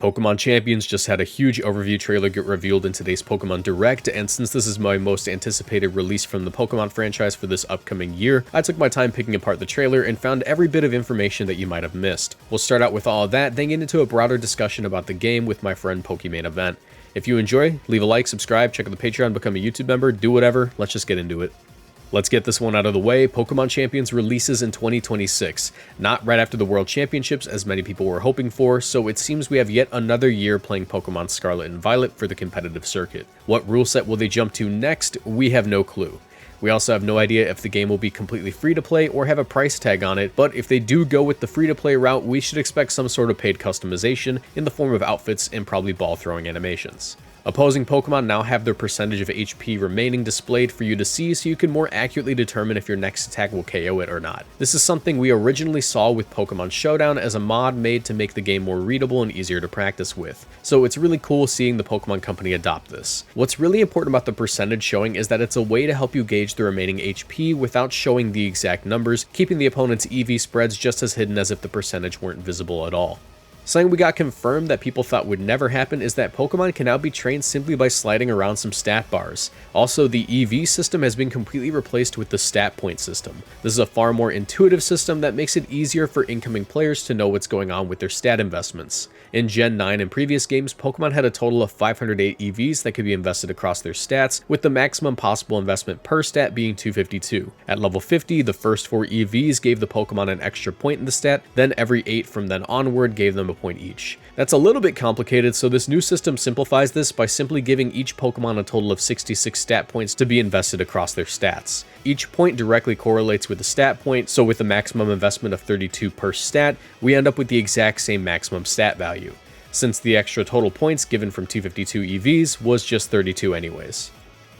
Pokemon Champions just had a huge overview trailer get revealed in today's Pokemon Direct, and since this is my most anticipated release from the Pokemon franchise for this upcoming year, I took my time picking apart the trailer and found every bit of information that you might have missed. We'll start out with all of that, then get into a broader discussion about the game with my friend Pokemain Event. If you enjoy, leave a like, subscribe, check out the Patreon, become a YouTube member, do whatever, let's just get into it. Let's get this one out of the way. Pokemon Champions releases in 2026, not right after the World Championships as many people were hoping for, so it seems we have yet another year playing Pokemon Scarlet and Violet for the competitive circuit. What rule set will they jump to next? We have no clue. We also have no idea if the game will be completely free to play or have a price tag on it, but if they do go with the free to play route, we should expect some sort of paid customization in the form of outfits and probably ball throwing animations. Opposing Pokemon now have their percentage of HP remaining displayed for you to see so you can more accurately determine if your next attack will KO it or not. This is something we originally saw with Pokemon Showdown as a mod made to make the game more readable and easier to practice with, so it's really cool seeing the Pokemon Company adopt this. What's really important about the percentage showing is that it's a way to help you gauge the remaining HP without showing the exact numbers, keeping the opponent's EV spreads just as hidden as if the percentage weren't visible at all. Something we got confirmed that people thought would never happen is that Pokemon can now be trained simply by sliding around some stat bars. Also, the EV system has been completely replaced with the stat point system. This is a far more intuitive system that makes it easier for incoming players to know what's going on with their stat investments. In Gen 9 and previous games, Pokemon had a total of 508 EVs that could be invested across their stats, with the maximum possible investment per stat being 252. At level 50, the first 4 EVs gave the Pokemon an extra point in the stat, then every 8 from then onward gave them a point each. That's a little bit complicated, so this new system simplifies this by simply giving each Pokemon a total of 66 stat points to be invested across their stats. Each point directly correlates with the stat point, so with a maximum investment of 32 per stat, we end up with the exact same maximum stat value, since the extra total points given from 252 EVs was just 32 anyways.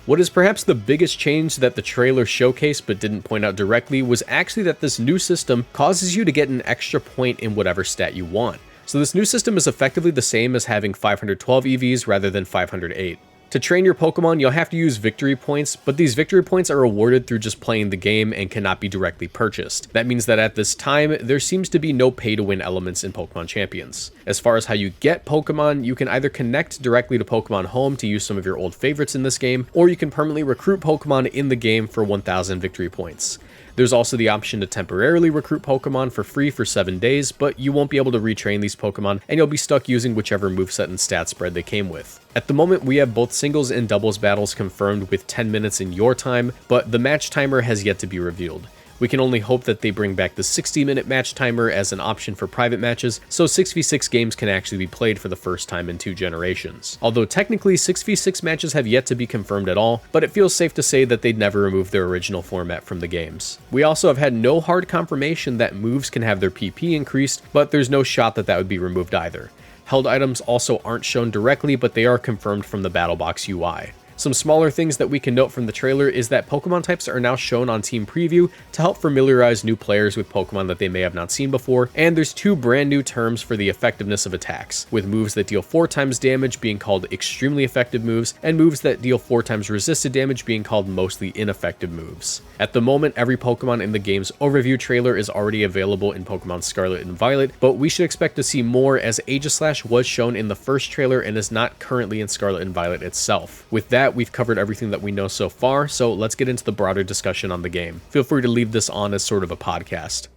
What is perhaps the biggest change that the trailer showcased but didn't point out directly was actually that this new system causes you to get an extra point in whatever stat you want. So this new system is effectively the same as having 512 EVs rather than 508. To train your Pokemon, you'll have to use victory points, but these victory points are awarded through just playing the game and cannot be directly purchased. That means that at this time, there seems to be no pay-to-win elements in Pokemon Champions. As far as how you get Pokemon, you can either connect directly to Pokemon Home to use some of your old favorites in this game, or you can permanently recruit Pokemon in the game for 1,000 victory points. There's also the option to temporarily recruit Pokemon for free for 7 days, but you won't be able to retrain these Pokemon, and you'll be stuck using whichever moveset and stat spread they came with. At the moment, we have both singles and doubles battles confirmed with 10 minutes in your time, but the match timer has yet to be revealed. We can only hope that they bring back the 60-minute match timer as an option for private matches, so 6v6 games can actually be played for the first time in 2 generations. Although technically 6v6 matches have yet to be confirmed at all, but it feels safe to say that they'd never remove their original format from the games. We also have had no hard confirmation that moves can have their PP increased, but there's no shot that that would be removed either. Held items also aren't shown directly, but they are confirmed from the BattleBox UI. Some smaller things that we can note from the trailer is that Pokemon types are now shown on Team Preview to help familiarize new players with Pokemon that they may have not seen before, and there's 2 brand new terms for the effectiveness of attacks, with moves that deal 4 times damage being called extremely effective moves, and moves that deal 4 times resisted damage being called mostly ineffective moves. At the moment, every Pokemon in the game's overview trailer is already available in Pokemon Scarlet and Violet, but we should expect to see more as Aegislash was shown in the first trailer and is not currently in Scarlet and Violet itself. With that, we've covered everything that we know so far, so let's get into the broader discussion on the game. Feel free to leave this on as sort of a podcast.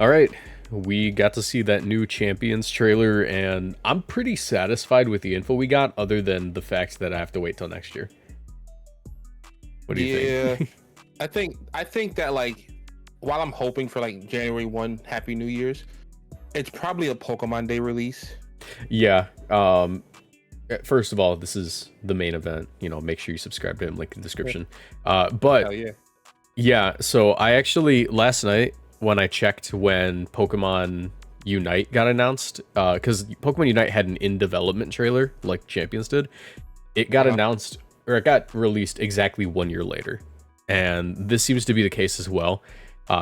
Alright, we got to see that new Champions trailer, and I'm pretty satisfied with the info we got, other than the fact that I have to wait till next year. What do you think? Yeah, I think that, like, while I'm hoping for like January 1 Happy New Year's, it's probably a Pokemon Day release. Yeah, first of all, this is the main event. You know, make sure you subscribe to him, link in the description. But Hell yeah. Yeah, so I actually, last night, when I checked when Pokemon Unite got announced, because Pokemon Unite had an in-development trailer, like Champions did, it got announced, or it got released exactly 1 year later. And this seems to be the case as well.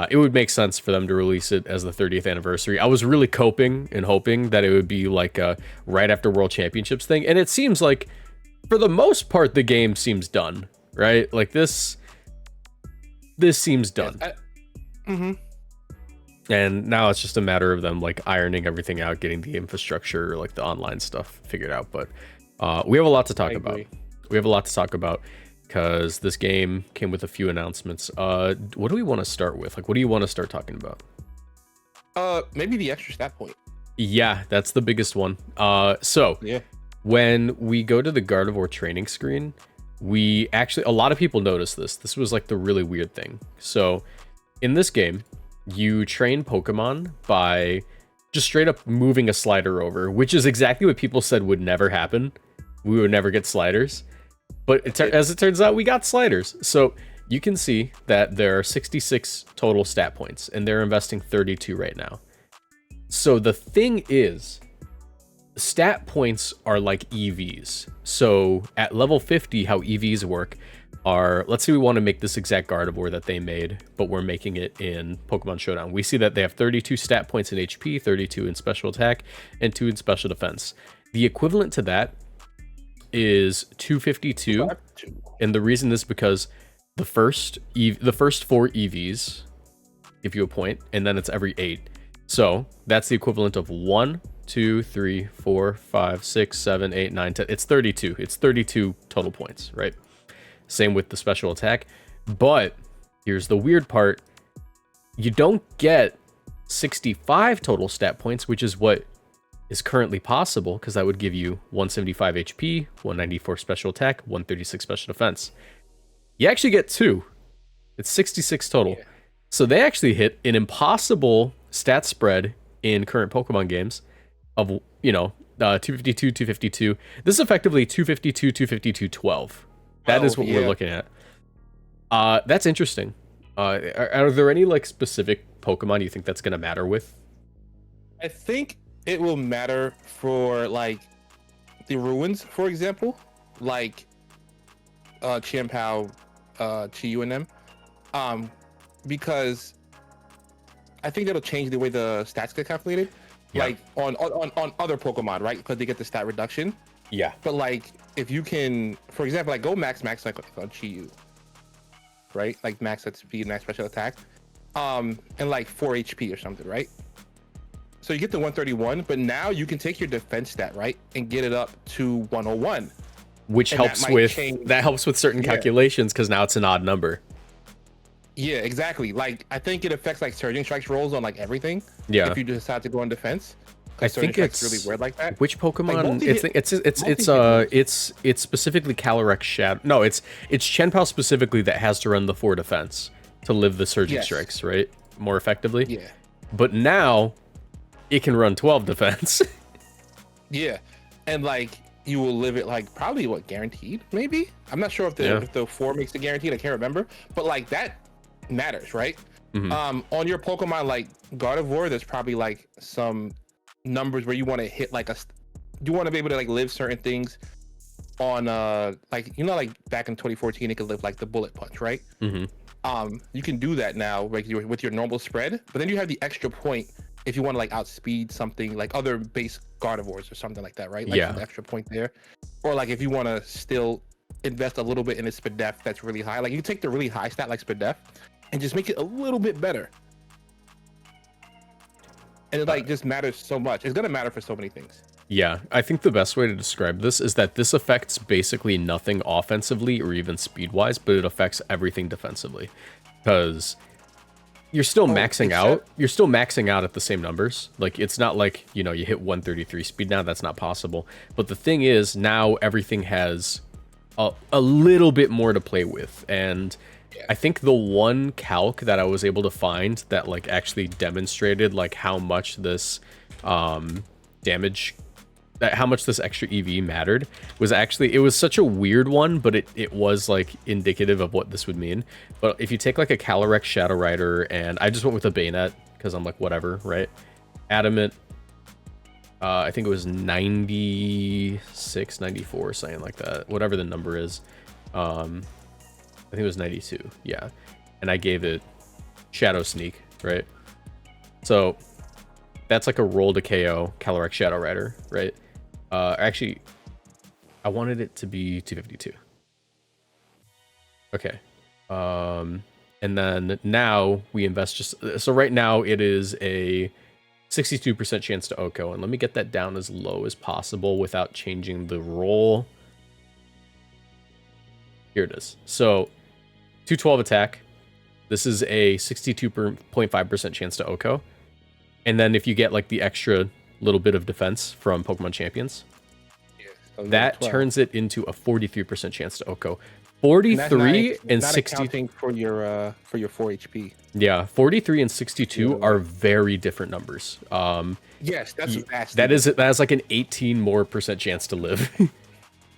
It would make sense for them to release it as the 30th anniversary. I was really coping and hoping that it would be like a right after World Championships thing. And it seems like, for the most part, the game seems done, right? Like this seems done. And now it's just a matter of them like ironing everything out, getting the infrastructure, like the online stuff figured out. But we have a lot to talk about. We have a lot to talk about because this game came with a few announcements. What do we want to start with? Like, what do you want to start talking about? Maybe the extra stat point. Yeah, that's the biggest one. So Yeah. when we go to the Gardevoir training screen, we actually, a lot of people noticed this. This was like the really weird thing. So in this game, you train Pokemon by just straight up moving a slider over, which is exactly what people said would never happen. We would never get sliders. But as it turns out, we got sliders. So you can see that there are 66 total stat points, and they're investing 32 right now. So the thing is, stat points are like EVs. So at level 50, how EVs work are, let's say we want to make this exact Gardevoir that they made, but we're making it in Pokemon Showdown. We see that they have 32 stat points in HP, 32 in special attack, and 2 in special defense. The equivalent to that is 252, and the reason is because the first 4 EVs give you a point, and then it's every 8. So that's the equivalent of 1, 2, 3, 4, 5, 6, 7, 8, 9, 10. It's 32. It's 32 total points, right? Same with the special attack. But here's the weird part. You don't get 65 total stat points, which is what is currently possible, because that would give you 175 HP, 194 special attack, 136 special defense. You actually get 2. It's 66 total. Yeah. So they actually hit an impossible stat spread in current Pokemon games of, 252, 252. This is effectively 252, 252, 12. That is what we're looking at. That's interesting. Are there any like specific Pokemon you think that's going to matter with? I think it will matter for like the ruins, for example, like Chien-Pao, Chi-Yu and them, because I think that'll change the way the stats get calculated. Yeah. Like on other Pokemon, right? Because they get the stat reduction. Yeah. But like if you can, for example, like go max like on Chi-Yu, right? Like max at speed, max special attack, and like 4 HP or something, right? So you get the 131, but now you can take your defense stat, right, and get it up to 101, which helps with certain calculations because now it's an odd number. Yeah, exactly. Like I think it affects like Surging Strikes rolls on like everything. Yeah. If you decide to go on defense. I think it's really weird like that. Which Pokemon? Like it's specifically Calyrex Shadow. No, it's Chien-Pao specifically that has to run the 4 defense to live the Surging Strikes, right? More effectively. Yeah. But now it can run 12 defense. Yeah, and like you will live it like probably guaranteed? Maybe I'm not sure if the 4 makes it guaranteed. I can't remember, but like that matters, right? Mm-hmm. On your Pokemon like Gardevoir, there's probably like some numbers where you want to hit like you want to be able to like live certain things on like like back in 2014 it could live like the bullet punch, right? Mm-hmm. You can do that now like with your normal spread, but then you have the extra point if you want to like outspeed something like other base Gardevoirs or something like that, right? Like an extra point there, or like if you want to still invest a little bit in its SPDEF that's really high, like you take the really high stat like SPDEF and just make it a little bit better. And it like just matters so much. It's gonna matter for so many things. Yeah, I think the best way to describe this is that this affects basically nothing offensively or even speed-wise, but it affects everything defensively. Because you're still maxing out. You're still maxing out at the same numbers. Like, it's not like, you hit 133 speed now. That's not possible. But the thing is, now everything has a little bit more to play with. And I think the one calc that I was able to find that like actually demonstrated like how much this how much this extra EV mattered was actually, it was such a weird one, but it was like indicative of what this would mean. But if you take like a Calyrex Shadow Rider, and I just went with a Bayonet because I'm like, whatever, right? Adamant, I think it was 96, 94, something like that, whatever the number is. I think it was 92, yeah. And I gave it Shadow Sneak, right? So that's like a roll to KO Calyrex Shadow Rider, right? Actually, I wanted it to be 252. Okay. And And then now we invest so right now it is a 62% chance to Oko. And let me get that down as low as possible without changing the roll. Here it is. So 212 attack. This is a 62.5% chance to Oko. And then if you get like the extra little bit of defense from Pokemon Champions, that turns it into a 43% chance to Oko. 43 and 60 accounting for your 4 HP. Yeah, 43 and 62 are very different numbers. Yes, that's vast. That has like an 18% more chance to live.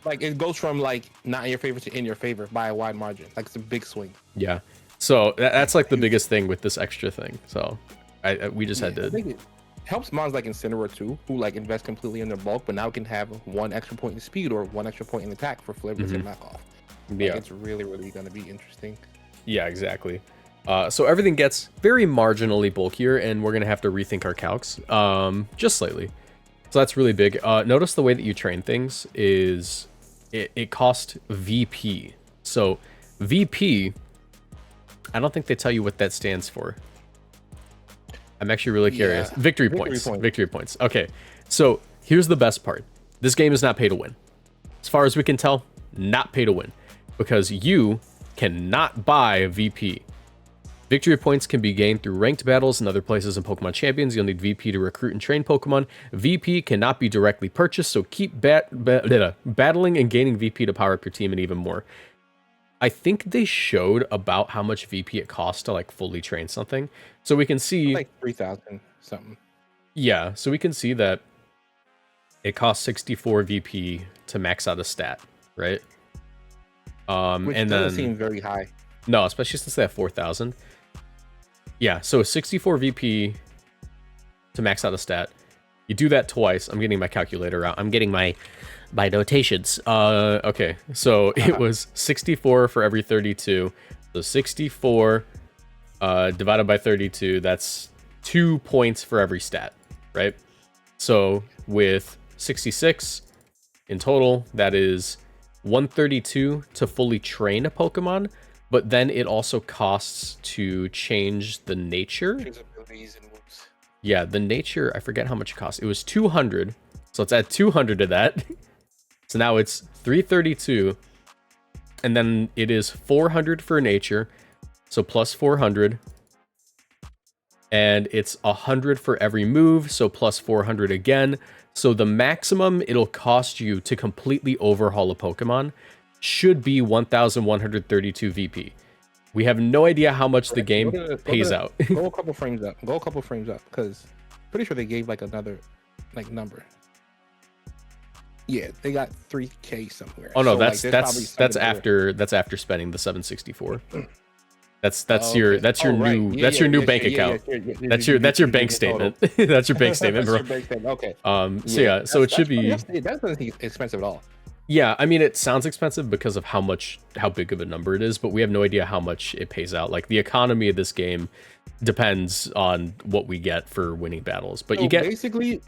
Like it goes from like not in your favor to in your favor by a wide margin. Like it's a big swing. Yeah. So that's like the biggest thing with this extra thing. So we just had to. I think it helps mons like Incineroar too, who like invest completely in their bulk, but now can have 1 extra point in speed or 1 extra point in attack for flippers and knock off. Yeah, it's really going to be interesting. Yeah, exactly. So everything gets very marginally bulkier, and we're gonna have to rethink our calcs, just slightly. So that's really big. Notice the way that you train things is it costs VP. So VP, I don't think they tell you what that stands for. I'm actually really curious. Victory points. Victory points. Okay, so here's the best part. This game is not pay to win. As far as we can tell, not pay to win. Because you cannot buy VP. Victory points can be gained through ranked battles and other places in Pokemon Champions. You'll need VP to recruit and train Pokemon. VP cannot be directly purchased, so keep battling and gaining VP to power up your team and even more. I think they showed about how much VP it costs to like fully train something. So we can see like 3,000 something. Yeah, so we can see that it costs 64 VP to max out a stat, right? Which and doesn't then seem very high. No, especially since they have 4,000. Yeah, so 64 VP to max out a stat. You do that twice. I'm getting my calculator out. I'm getting my notations. Okay, so it was 64 for every 32. So 64 divided by 32, that's 2 points for every stat, right? So with 66 in total, that is 132 to fully train a Pokemon, but then it also costs to change the nature. Yeah, the nature, I forget how much it costs. It was 200, so let's add 200 to that. So now it's 332, and then it is 400 for nature, so plus 400, and it's 100 for every move, so plus 400 again. So the maximum it'll cost you to completely overhaul a Pokemon should be 1,132 VP. We have no idea how much the game pays out. Go a couple frames up. Go a couple frames up, because pretty sure they gave like another like number. Yeah, they got 3K somewhere. Oh no, so, that's after spending the 764. That's your new bank account. That's your bank statement. That's your bank statement, bro. Okay. So it should be. That doesn't seem expensive at all. Yeah, I mean, it sounds expensive because of how big of a number it is, but we have no idea how much it pays out. Like the economy of this game depends on what we get for winning battles. But you get basically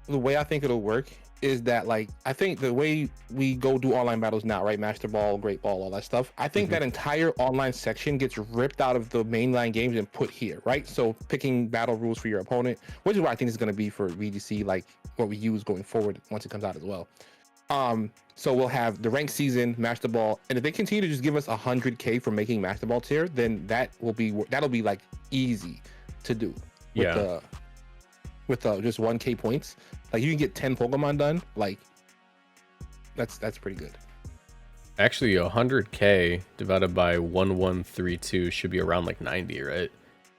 the way I think it'll work is that, like, I think the way we go do online battles now, right? Master Ball, Great Ball, all that stuff. I think that entire online section gets ripped out of the mainline games and put here, right? So picking battle rules for your opponent, which is what I think is going to be for VGC, like what we use going forward once it comes out as well. So we'll have the ranked season, Master Ball, and if they continue to just give us 100K for making Master Ball tier, then that'll be like easy to do. With just 1K points. Like you can get 10 Pokemon done. Like that's pretty good. Actually, 100K divided by 1132 should be around like 90, right?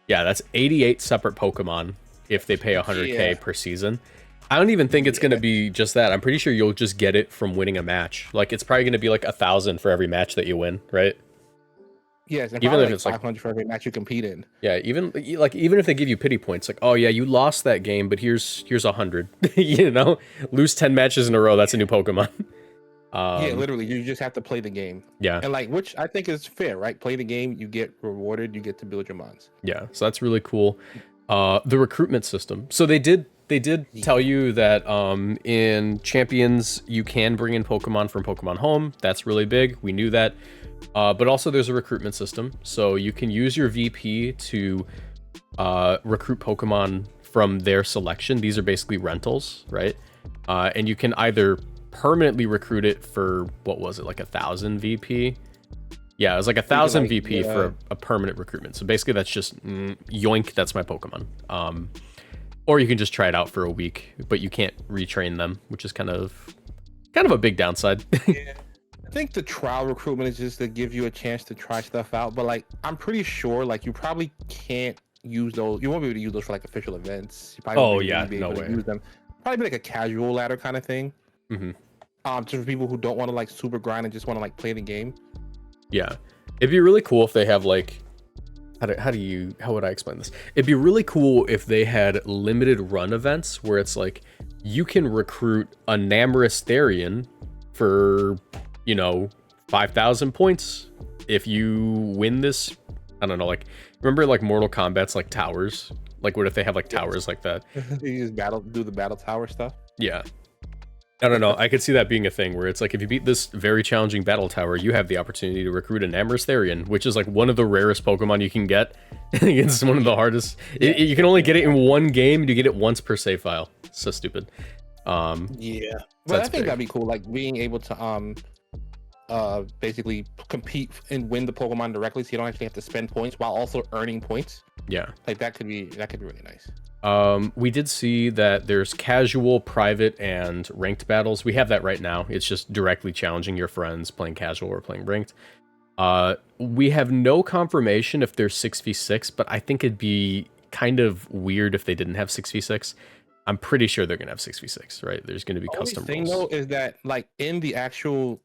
Yeah, that's 88 separate Pokemon if they pay 100K per season. I don't even think it's going to be just that. I'm pretty sure you'll just get it from winning a match. Like it's probably going to be like 1,000 for every match that you win, right? Yes, and even if like it's 500 for every match you compete in. Yeah, even if they give you pity points, like, oh yeah, you lost that game, but here's 100. You know, lose 10 matches in a row, that's a new Pokemon. Yeah, literally, you just have to play the game. Yeah, and like, which I think is fair, right? Play the game, you get rewarded, you get to build your mons. Yeah, so that's really cool. The recruitment system. So they did tell you that in Champions you can bring in Pokemon from Pokemon Home. That's really big. We knew that. But also there's a recruitment system, so you can use your VP to recruit Pokemon from their selection. These are basically rentals, right? And you can either permanently recruit it for, what was it, like 1,000 VP? Yeah, it was like 1,000 VP for a permanent recruitment. So basically that's just yoink, that's my Pokemon. Or you can just try it out for a week, but you can't retrain them, which is kind of a big downside. Yeah. I think the trial recruitment is just to give you a chance to try stuff out, but like I'm pretty sure like you probably can't use those. You won't be able to use those for like official events. You probably won't be able to use them. Probably be like a casual ladder kind of thing. Just for people who don't want to like super grind and just want to like play the game. Yeah, it'd be really cool if they have like, how would I explain this? It'd be really cool if they had limited run events where it's like you can recruit a Namorous Therian for, 5,000 points if you win this. I don't know, like, remember like Mortal Kombat's like towers? Like, what if they have like towers like that? You just do the battle tower stuff. Yeah. I don't know. I could see that being a thing where it's like, if you beat this very challenging battle tower, you have the opportunity to recruit an Namorous Therian, which is like one of the rarest Pokemon you can get. It's one of the hardest. You can only get it in one game, and you get it once per save file. So stupid. Yeah, but I think that'd be cool, like being able to basically compete and win the Pokemon directly, so you don't actually have to spend points while also earning points. Yeah, like that could be really nice. We did see that there's casual, private, and ranked battles. We have that right now. It's just directly challenging your friends playing casual or playing ranked. We have no confirmation if there's 6v6, but I think it'd be kind of weird if they didn't have 6v6. I'm pretty sure they're gonna have 6v6, right? There's gonna be custom rules. The thing though is that like in the actual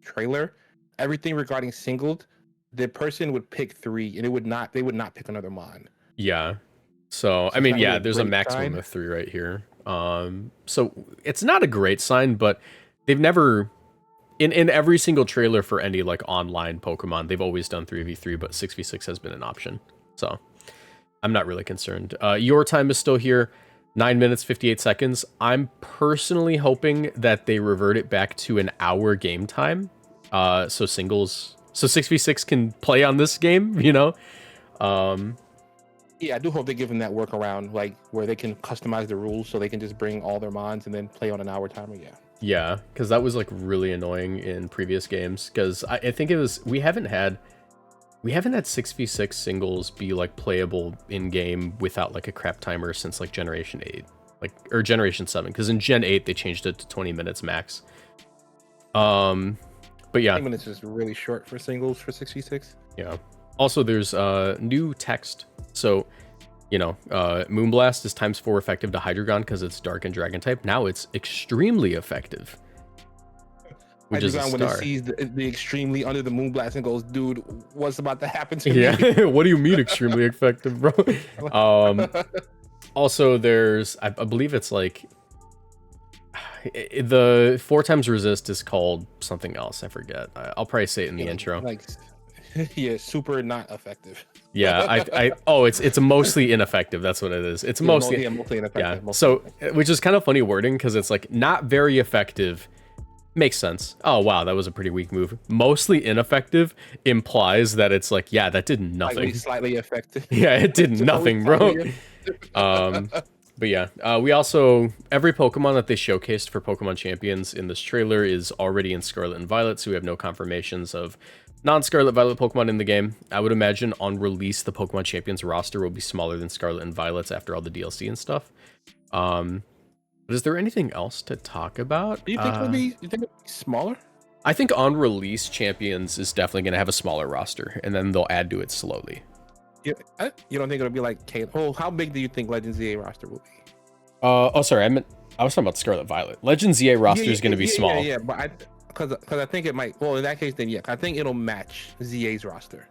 trailer, everything regarding singled, the person would pick 3 and they would not pick another mon. Yeah. So I mean, yeah, there's a maximum of 3 right here. So it's not a great sign, but they've never in every single trailer for any like online Pokemon, they've always done 3v3, but 6v6 has been an option. So I'm not really concerned. Your time is still here. 9 minutes, 58 seconds. I'm personally hoping that they revert it back to an hour game time. So 6v6 can play on this game, Yeah, I do hope they give them that workaround, like where they can customize the rules so they can just bring all their mons and then play on an hour timer. Yeah, because that was like really annoying in previous games. Because I think it was we haven't had 6v6 singles be like playable in game without like a crap timer since like Generation 8, or Generation 7. Because in Gen 8 they changed it to 20 minutes max. But yeah, 20 minutes is really short for singles for 6v6. Yeah. Also, there's new text. So, Moonblast is ×4 effective to Hydreigon because it's Dark and Dragon type. Now it's extremely effective. Which is a star. When it sees the extremely under the Moonblast and goes, dude, what's about to happen to me? Yeah. What do you mean extremely effective, bro? Also, there's, I believe it's like, the 4x resist is called something else. I forget. I'll probably say it in the intro. Like, yeah, super not effective. Yeah, it's mostly ineffective. That's what it is. It's mostly ineffective. Yeah. So, which is kind of funny wording because it's like not very effective. Makes sense. Oh wow, that was a pretty weak move. Mostly ineffective implies that it's like, yeah, that did nothing. Slightly effective. Yeah, it did nothing, bro. But yeah, we also, every Pokemon that they showcased for Pokemon Champions in this trailer is already in Scarlet and Violet, so we have no confirmations of non-Scarlet Violet Pokemon in the game. I would imagine on release, the Pokemon Champions roster will be smaller than Scarlet and Violet's after all the DLC and stuff. But is there anything else to talk about? Do you think it'll be smaller? I think on release, Champions is definitely going to have a smaller roster, and then they'll add to it slowly. You don't think it'll be like how big do you think Legends ZA roster will be? Oh, sorry, I was talking about Scarlet Violet. Legends ZA roster is going to be small. Yeah, but because I think it might. Well, in that case, then yeah, I think it'll match ZA's roster.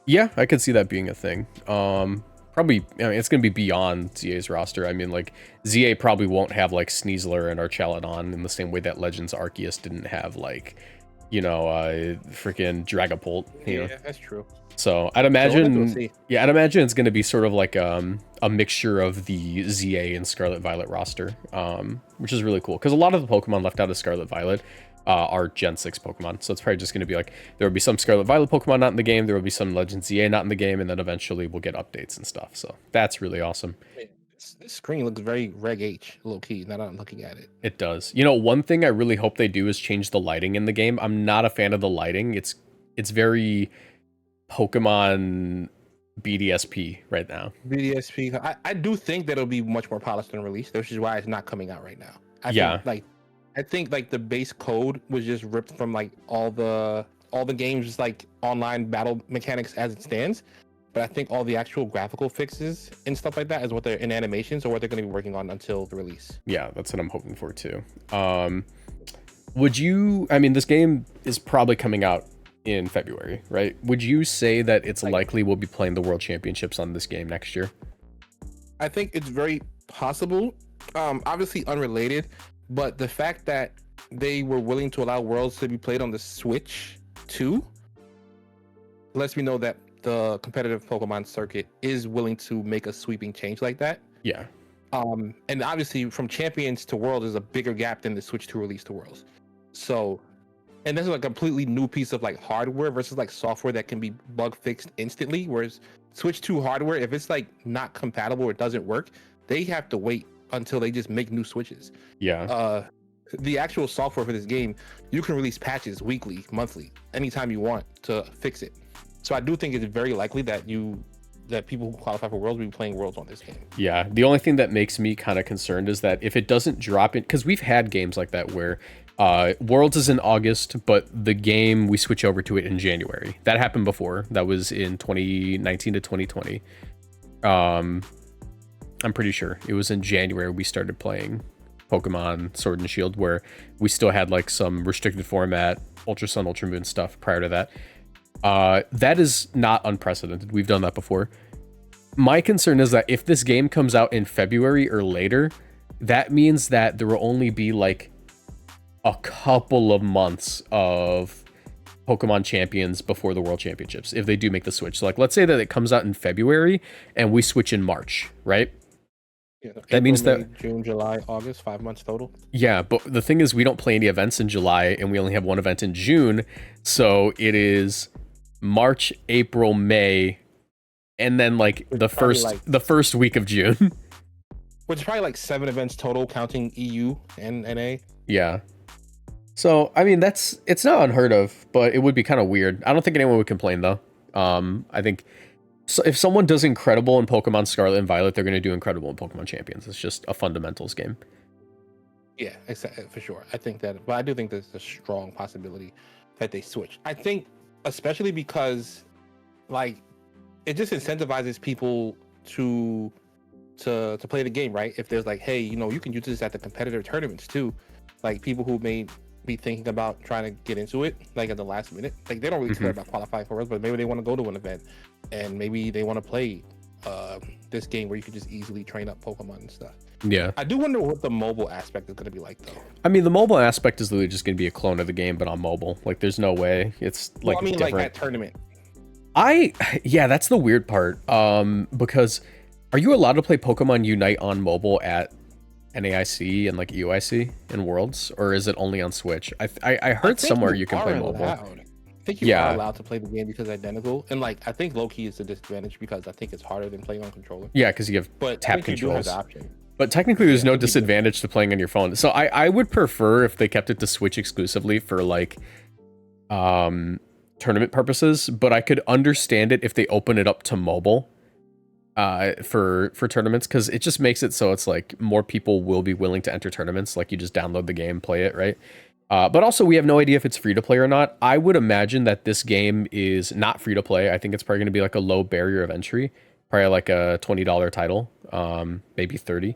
Yeah, I could see that being a thing. Probably, I mean, it's going to be beyond ZA's roster. I mean, like, ZA probably won't have, like, Sneasler and Archelodon in the same way that Legends Arceus didn't have, like, freaking Dragapult. Yeah, that's true. So I'd imagine, I'd imagine it's going to be sort of like a mixture of the ZA and Scarlet Violet roster, which is really cool. Because a lot of the Pokemon left out of Scarlet Violet are Gen 6 Pokemon. So it's probably just going to be like, there will be some Scarlet Violet Pokemon not in the game, there will be some Legends ZA not in the game, and then eventually we'll get updates and stuff. So that's really awesome. This screen looks very Reg H, low key, now that I'm looking at it. It does. You know, one thing I really hope they do is change the lighting in the game. I'm not a fan of the lighting. It's very Pokemon BDSP right now. BDSP. I do think that it'll be much more polished than released, which is why it's not coming out right now. I think like the base code was just ripped from like all the games, like online battle mechanics as it stands. But I think all the actual graphical fixes and stuff like that is what they're in animations or what they're going to be working on until the release. Yeah, that's what I'm hoping for too. Would you? I mean, this game is probably coming out in February, right? Would you say that it's likely we'll be playing the World Championships on this game next year? I think it's very possible. Obviously unrelated, but the fact that they were willing to allow Worlds to be played on the Switch too lets me know that the competitive Pokemon circuit is willing to make a sweeping change like that. Yeah. And obviously from Champions to Worlds is a bigger gap than the Switch 2 release to Worlds. So, and this is a completely new piece of like hardware versus like software that can be bug fixed instantly. Whereas Switch 2 hardware, if it's like not compatible or doesn't work, they have to wait until they just make new Switches. Yeah. The actual software for this game, you can release patches weekly, monthly, anytime you want to fix it. So I do think it's very likely that people who qualify for Worlds will be playing Worlds on this game. Yeah. The only thing that makes me kind of concerned is that if it doesn't drop in, because we've had games like that where Worlds is in August, but the game we switch over to it in January. That happened before. That was in 2019 to 2020. I'm pretty sure it was in January we started playing Pokemon Sword and Shield, where we still had like some restricted format, Ultra Sun, Ultra Moon stuff prior to that. That is not unprecedented. We've done that before. My concern is that if this game comes out in February or later, that means that there will only be like a couple of months of Pokemon Champions before the World Championships, if they do make the switch. So like, let's say that it comes out in February and we switch in March, right? Yeah, that April, means May, that June, July, August, 5 months total. Yeah, but the thing is, we don't play any events in July, and we only have one event in June. So it is March, April, May, and then like the first week of June. Which is probably like 7 events total, counting EU and NA. Yeah. So I mean, it's not unheard of, but it would be kind of weird. I don't think anyone would complain though. I think. So if someone does incredible in Pokemon Scarlet and Violet, they're going to do incredible in Pokemon Champions. It's just a fundamentals game. Yeah, for sure. I think that, but I do think there's a strong possibility that they switch. I think, especially because, like, it just incentivizes people to play the game, right? If there's like, hey, you know, you can use this at the competitive tournaments too. Like people who may be thinking about trying to get into it, like at the last minute, like they don't really care about qualifying for Worlds, but maybe they want to go to an event, and maybe they want to play this game where you can just easily train up Pokemon and stuff. Yeah. I do wonder what the mobile aspect is going to be like, though. I mean, the mobile aspect is literally just going to be a clone of the game, but on mobile. Like, there's no way it's like. Well, I mean, different. like that tournament. Yeah, that's the weird part. Because are you allowed to play Pokemon Unite on mobile at NAIC and like EUIC and Worlds, or is it only on Switch? I heard somewhere you can play mobile. I think you are allowed to play the game because it's identical, and like I think low-key is a disadvantage because I think it's harder than playing on controller. Yeah, because you have tap controls. You do have the option. But technically, there's no disadvantage to playing on your phone. So I would prefer if they kept it to Switch exclusively for like tournament purposes. But I could understand it if they open it up to mobile for tournaments, because it just makes it so it's like more people will be willing to enter tournaments. Like you just download the game, play it, right? But also, we have no idea if it's free to play or not. I would imagine that this game is not free to play. I think it's probably going to be like a low barrier of entry, probably like a $20 title, maybe 30.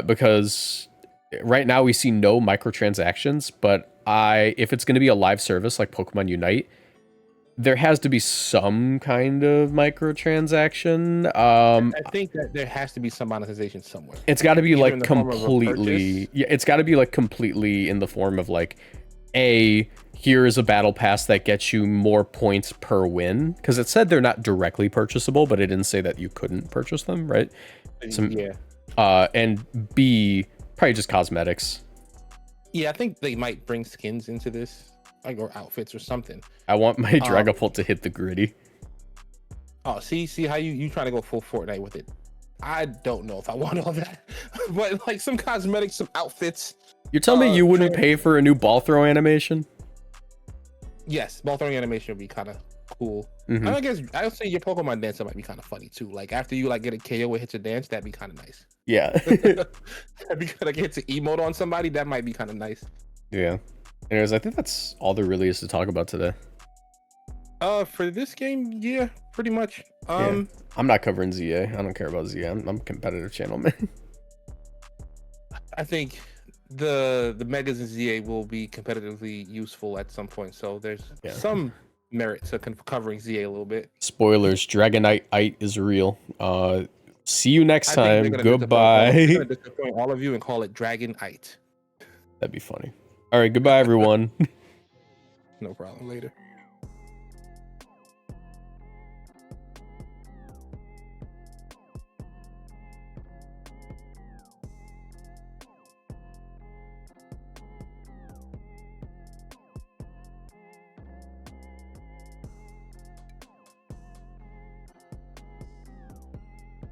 Because right now we see no microtransactions, but if it's going to be a live service like Pokemon Unite, there has to be some kind of microtransaction. I think that there has to be some monetization somewhere. It's got to be like completely. Yeah, it's got to be like completely in the form of like, here is a battle pass that gets you more points per win. Because it said they're not directly purchasable, but it didn't say that you couldn't purchase them, right? Yeah. And B, probably just cosmetics. Yeah, I think they might bring skins into this, like, or outfits or something. I want my Dragapult to hit the gritty. Oh, see how you trying to go full Fortnite with it. I don't know if I want all that, but like some cosmetics, some outfits. You're telling me you wouldn't pay for a new ball throw animation? Yes, ball throwing animation would be kind of cool. I guess I'll say your Pokemon dancer might be kind of funny too. Like after you like get a KO with hits a dance, that'd be kind of nice. Yeah. That'd be kind of hits an emote on somebody. That might be kind of nice. Yeah. Anyways, I think that's all there really is to talk about today. For this game, yeah, pretty much. Yeah. I'm not covering ZA. I don't care about ZA. I'm a competitive channel, man. I think the megas in ZA will be competitively useful at some point. So there's some merit to covering ZA a little bit. Spoilers: Dragonite is real. See you next time. Goodbye. I'm gonna disappoint all of you and call it Dragonite. That'd be funny. All right, goodbye, everyone. No problem. Later.